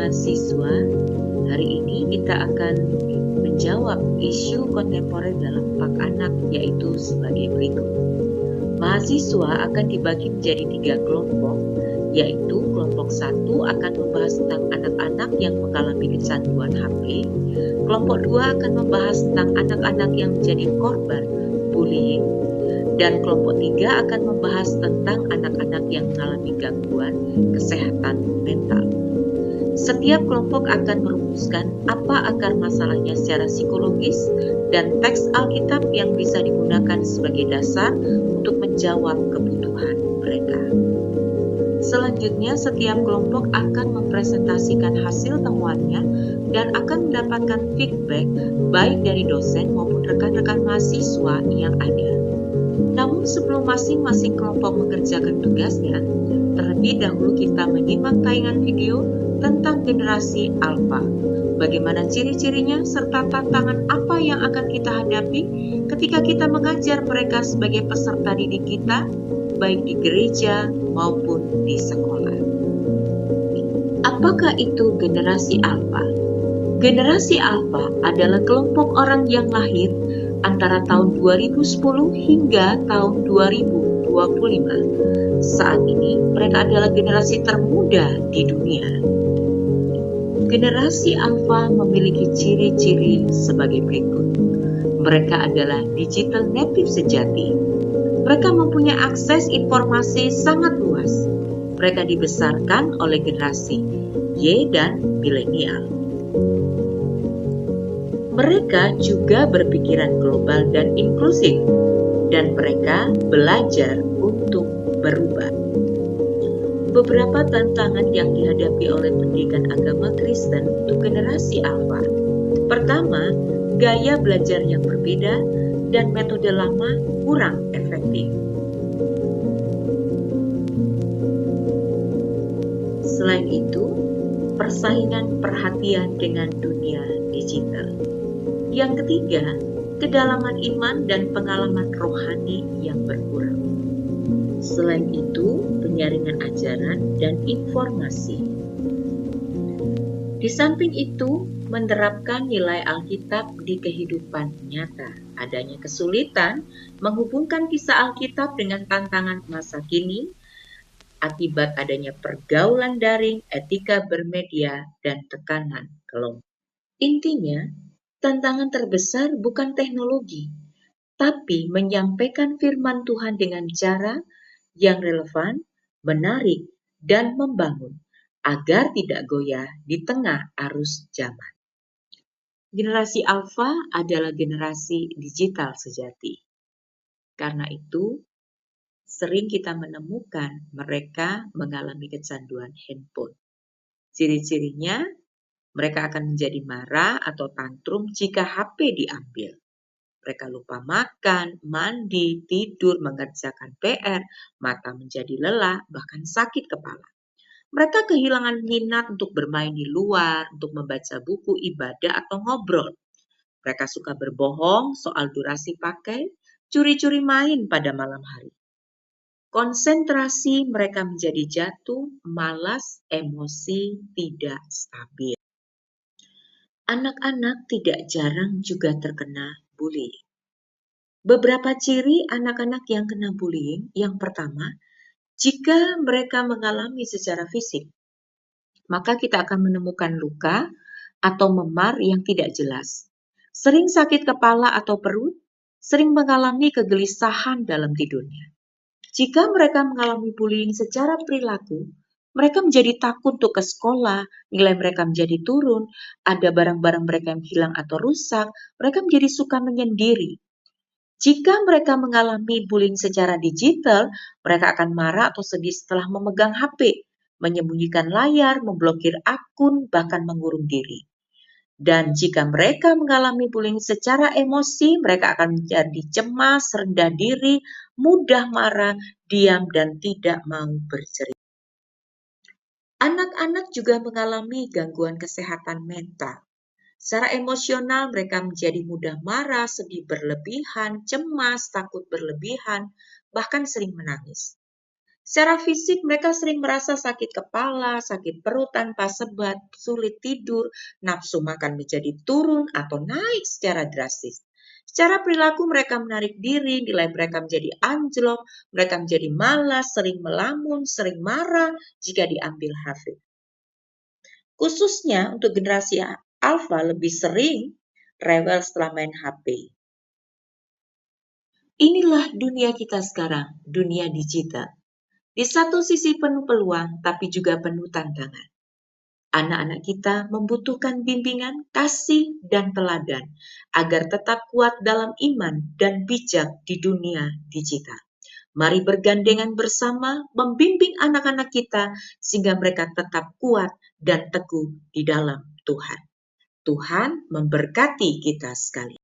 mahasiswa. Hari ini kita akan menjawab isu kontemporer dalam Pak Anak, yaitu sebagai berikut. Mahasiswa akan dibagi menjadi 3 kelompok, yaitu kelompok 1 akan membahas tentang anak-anak yang mengalami kecanduan HP, kelompok 2 akan membahas tentang anak-anak yang menjadi korban bullying, dan kelompok 3 akan membahas tentang anak-anak yang mengalami gangguan kesehatan mental. Setiap kelompok akan merumuskan apa akar masalahnya secara psikologis dan teks Alkitab yang bisa digunakan sebagai dasar untuk menjawab kebutuhan mereka. Selanjutnya, setiap kelompok akan mempresentasikan hasil temuannya dan akan mendapatkan feedback baik dari dosen maupun rekan-rekan mahasiswa yang ada. Namun sebelum masing-masing kelompok mengerjakan tugasnya, terlebih dahulu kita menyimak tayangan video tentang generasi alfa, bagaimana ciri-cirinya serta tantangan apa yang akan kita hadapi ketika kita mengajar mereka sebagai peserta didik kita, baik di gereja maupun di sekolah. Apakah itu generasi alfa? Generasi alfa adalah kelompok orang yang lahir antara tahun 2010 hingga tahun 2025. Saat ini mereka adalah generasi termuda di dunia. Generasi alfa memiliki ciri-ciri sebagai berikut. Mereka adalah digital native sejati. Mereka mempunyai akses informasi sangat luas. Mereka dibesarkan oleh generasi Y dan milenial. Mereka juga berpikiran global dan inklusif, dan mereka belajar untuk berubah. Beberapa tantangan yang dihadapi oleh pendidikan agama Kristen untuk generasi alfa. Pertama, gaya belajar yang berbeda dan metode lama kurang efektif. Selain itu, persaingan perhatian dengan dunia digital. Yang ketiga, kedalaman iman dan pengalaman rohani yang berkurang. Selain itu, penyaringan ajaran dan informasi. Di samping itu, menerapkan nilai Alkitab di kehidupan nyata. Adanya kesulitan menghubungkan kisah Alkitab dengan tantangan masa kini, akibat adanya pergaulan daring, etika bermedia, dan tekanan kelompok. Intinya, tantangan terbesar bukan teknologi, tapi menyampaikan firman Tuhan dengan cara yang relevan, menarik, dan membangun, agar tidak goyah di tengah arus zaman. Generasi alfa adalah generasi digital sejati. Karena itu, sering kita menemukan mereka mengalami kecanduan handphone. Ciri-cirinya, mereka akan menjadi marah atau tantrum jika HP diambil. Mereka lupa makan, mandi, tidur, mengerjakan PR, mata menjadi lelah, bahkan sakit kepala. Mereka kehilangan minat untuk bermain di luar, untuk membaca buku, ibadah, atau ngobrol. Mereka suka berbohong soal durasi pakai, curi-curi main pada malam hari. Konsentrasi mereka menjadi jatuh, malas, emosi tidak stabil. Anak-anak tidak jarang juga terkena bullying. Beberapa ciri anak-anak yang kena bullying, yang pertama, jika mereka mengalami secara fisik, maka kita akan menemukan luka atau memar yang tidak jelas. Sering sakit kepala atau perut, sering mengalami kegelisahan dalam tidurnya. Jika mereka mengalami bullying secara perilaku, mereka menjadi takut untuk ke sekolah, nilai mereka menjadi turun, ada barang-barang mereka yang hilang atau rusak, mereka menjadi suka menyendiri. Jika mereka mengalami bullying secara digital, mereka akan marah atau sedih setelah memegang HP, menyembunyikan layar, memblokir akun, bahkan mengurung diri. Dan jika mereka mengalami bullying secara emosi, mereka akan menjadi cemas, rendah diri, mudah marah, diam, dan tidak mau bercerita. Anak-anak juga mengalami gangguan kesehatan mental. Secara emosional, mereka menjadi mudah marah, sedih berlebihan, cemas, takut berlebihan, bahkan sering menangis. Secara fisik mereka sering merasa sakit kepala, sakit perut tanpa sebab, sulit tidur, nafsu makan menjadi turun atau naik secara drastis. Secara perilaku mereka menarik diri, nilai mereka menjadi anjlok, mereka menjadi malas, sering melamun, sering marah jika diambil HP. Khususnya untuk generasi Alpha lebih sering rewel setelah main HP. Inilah dunia kita sekarang, dunia digital. Di satu sisi penuh peluang, tapi juga penuh tantangan. Anak-anak kita membutuhkan bimbingan, kasih, dan teladan agar tetap kuat dalam iman dan bijak di dunia digital. Mari bergandengan bersama membimbing anak-anak kita sehingga mereka tetap kuat dan teguh di dalam Tuhan. Tuhan memberkati kita sekalian.